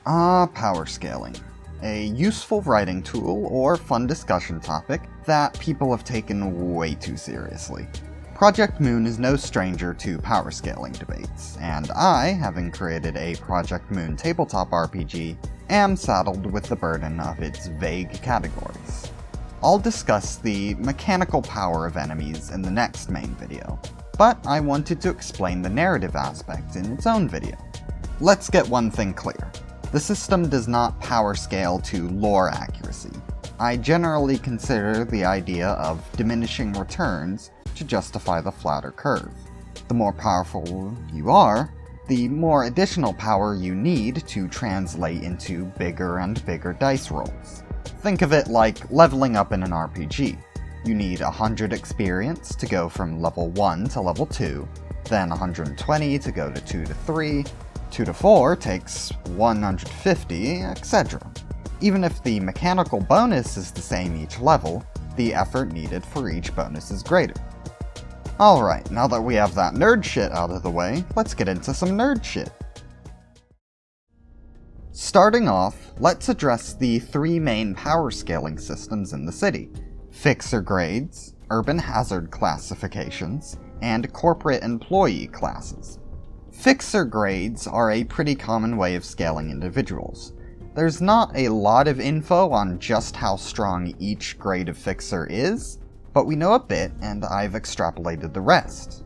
Powerscaling. A useful writing tool or fun discussion topic that people have taken way too seriously. Project Moon is no stranger to powerscaling debates, and I, having created a Project Moon tabletop RPG, am saddled with the burden of its vague categories. I'll discuss the mechanical power of enemies in the next main video, but I wanted to explain the narrative aspect in its own video. Let's get one thing clear. The system does not powerscale to lore accuracy. I generally consider the idea of diminishing returns to justify the flatter curve. The more powerful you are, the more additional power you need to translate into bigger and bigger dice rolls. Think of it like leveling up in an RPG. You need 100 experience to go from level 1 to level 2, then 120 to go to 2 to 3, 2 to 4 takes 150, etc. Even if the mechanical bonus is the same each level, the effort needed for each bonus is greater. Alright, now that we have that nerd shit out of the way, let's get into some nerd shit. Starting off, let's address the three main power scaling systems in the city: fixer grades, urban hazard classifications, and corporate employee classes. Fixer grades are a pretty common way of scaling individuals. There's not a lot of info on just how strong each grade of fixer is, but we know a bit, and I've extrapolated the rest.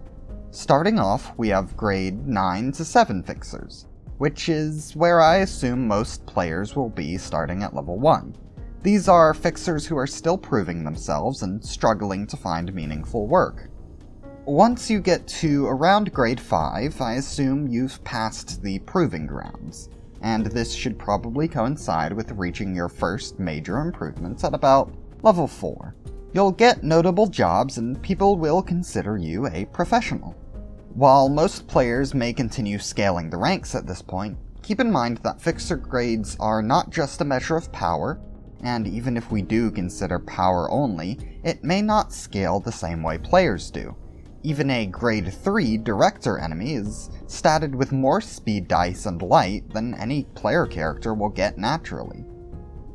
Starting off, we have grade 9 to 7 fixers, which is where I assume most players will be starting at level 1. These are fixers who are still proving themselves and struggling to find meaningful work. Once you get to around grade 5, I assume you've passed the proving grounds, and this should probably coincide with reaching your first major improvements at about level 4. You'll get notable jobs and people will consider you a professional. While most players may continue scaling the ranks at this point, keep in mind that fixer grades are not just a measure of power, and even if we do consider power only, it may not scale the same way players do. Even a grade 3 director enemy is statted with more speed dice and light than any player character will get naturally.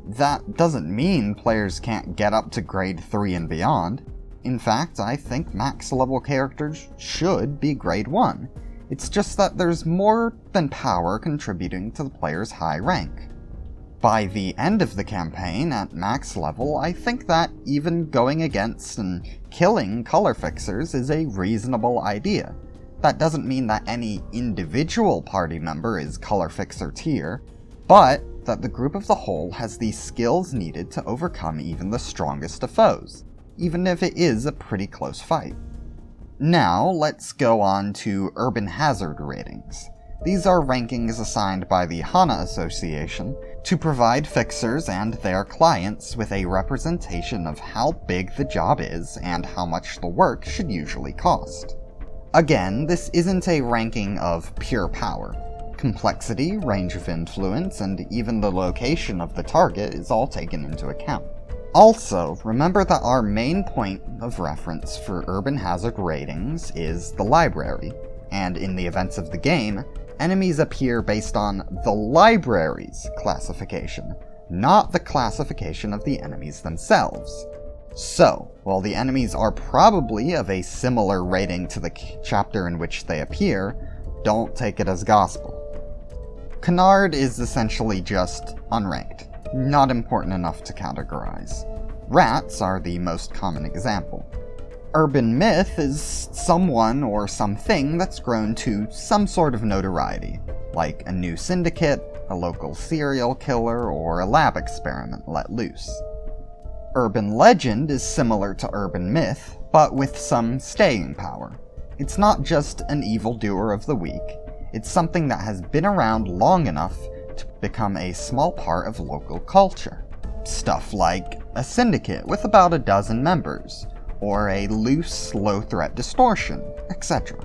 That doesn't mean players can't get up to grade 3 and beyond. In fact, I think max level characters should be grade 1. It's just that there's more than power contributing to the player's high rank. By the end of the campaign, at max level, I think that even going against and killing color fixers is a reasonable idea. That doesn't mean that any individual party member is color fixer tier, but that the group of the whole has the skills needed to overcome even the strongest of foes, even if it is a pretty close fight. Now, let's go on to urban hazard ratings. These are rankings assigned by the HANA Association to provide fixers and their clients with a representation of how big the job is and how much the work should usually cost. Again, this isn't a ranking of pure power. Complexity, range of influence, and even the location of the target is all taken into account. Also, remember that our main point of reference for urban hazard ratings is the library, and in the events of the game, enemies appear based on the library's classification, not the classification of the enemies themselves. So, while the enemies are probably of a similar rating to the chapter in which they appear, don't take it as gospel. Canard is essentially just unranked, not important enough to categorize. Rats are the most common example. Urban myth is someone or something that's grown to some sort of notoriety, like a new syndicate, a local serial killer, or a lab experiment let loose. Urban legend is similar to urban myth, but with some staying power. It's not just an evildoer of the week. It's something that has been around long enough to become a small part of local culture. Stuff like a syndicate with about a dozen members, or a loose, low-threat distortion, etc.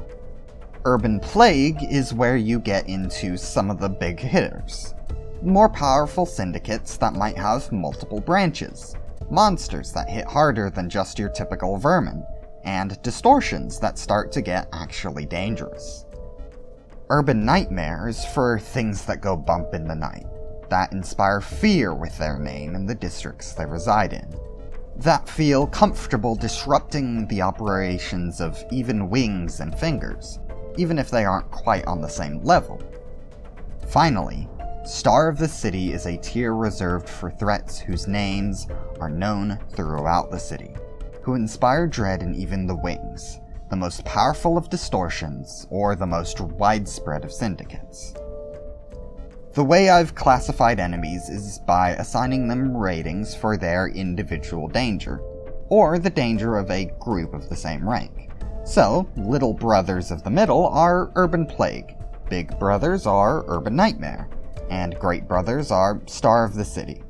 Urban plague is where you get into some of the big hitters. More powerful syndicates that might have multiple branches, monsters that hit harder than just your typical vermin, and distortions that start to get actually dangerous. Urban nightmare is for things that go bump in the night. that inspire fear with their name in the districts they reside in, that feel comfortable disrupting the operations of even wings and fingers, even if they aren't quite on the same level. Finally, Star of the City is a tier reserved for threats whose names are known throughout the city, who inspire dread in even the wings, the most powerful of distortions, or the most widespread of syndicates. The way I've classified enemies is by assigning them ratings for their individual danger, or the danger of a group of the same rank. So, little brothers of the middle are Urban Plague, big brothers are Urban Nightmare, and great brothers are Star of the City.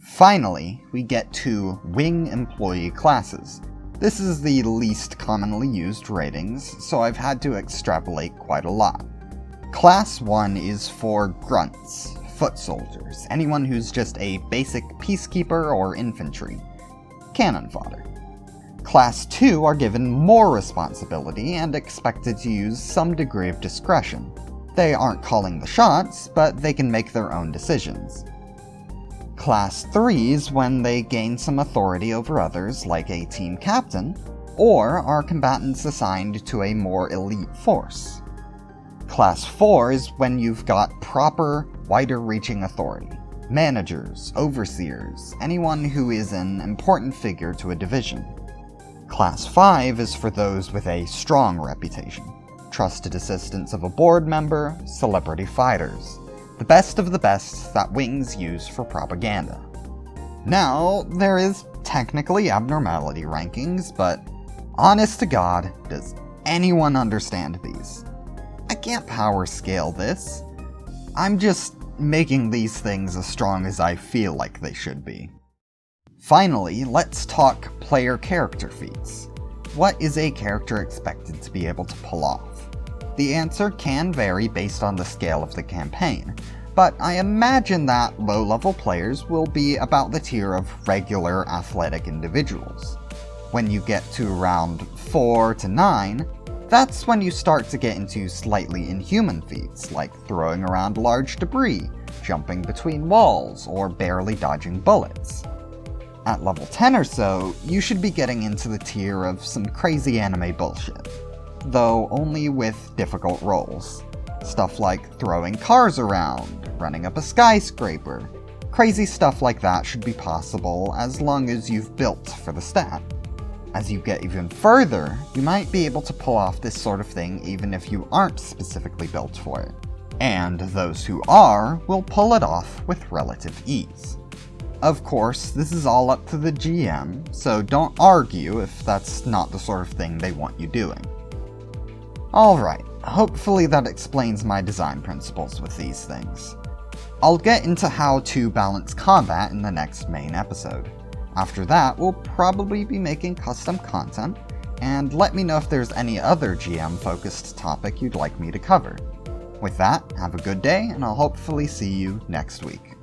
Finally, we get to Wing Employee classes. This is the least commonly used ratings, so I've had to extrapolate quite a lot. Class 1 is for grunts, foot soldiers, anyone who's just a basic peacekeeper or infantry. Cannon fodder. Class 2 are given more responsibility and expected to use some degree of discretion. They aren't calling the shots, but they can make their own decisions. Class 3 is when they gain some authority over others, like a team captain, or are combatants assigned to a more elite force. Class 4 is when you've got proper, wider-reaching authority. Managers, overseers, anyone who is an important figure to a division. Class 5 is for those with a strong reputation. Trusted assistants of a board member, celebrity fighters. The best of the best that wings use for propaganda. Now, there is technically abnormality rankings, but honest to God, does anyone understand these? I can't power scale this. I'm just making these things as strong as I feel like they should be. Finally, let's talk player character feats. What is a character expected to be able to pull off? The answer can vary based on the scale of the campaign, but I imagine that low-level players will be about the tier of regular athletic individuals. When you get to around 4 to 9, that's when you start to get into slightly inhuman feats, like throwing around large debris, jumping between walls, or barely dodging bullets. At level 10 or so, you should be getting into the tier of some crazy anime bullshit, though only with difficult rolls. Stuff like throwing cars around, running up a skyscraper. Crazy stuff like that should be possible as long as you've built for the stat. As you get even further, you might be able to pull off this sort of thing even if you aren't specifically built for it. And those who are will pull it off with relative ease. Of course, this is all up to the GM, so don't argue if that's not the sort of thing they want you doing. Alright, hopefully that explains my design principles with these things. I'll get into how to balance combat in the next main episode. After that, we'll probably be making custom content, and let me know if there's any other GM-focused topic you'd like me to cover. With that, have a good day, and I'll hopefully see you next week.